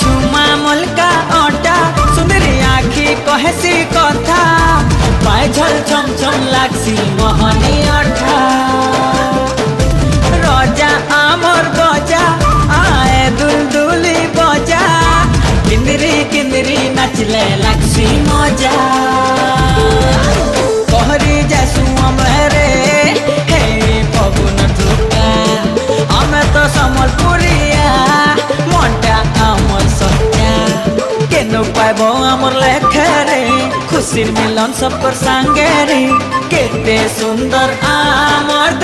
छुमा मुल्का ओटा सुंदरी आखी कहसी कथा पाए झल छम छम लागसी मोहनी अठा रजा आमर बजा आए दुलदुली बजा किंदरी किंदरी नचले लागसी मजा कहरी जैसू अमरे हे पवन टुका हमें तो समलपुरिया मोटा आमर सत्या केनो पाइबो आमर लेखरे खुशी मिलन सब पर संगे रे केते सुंदर आमर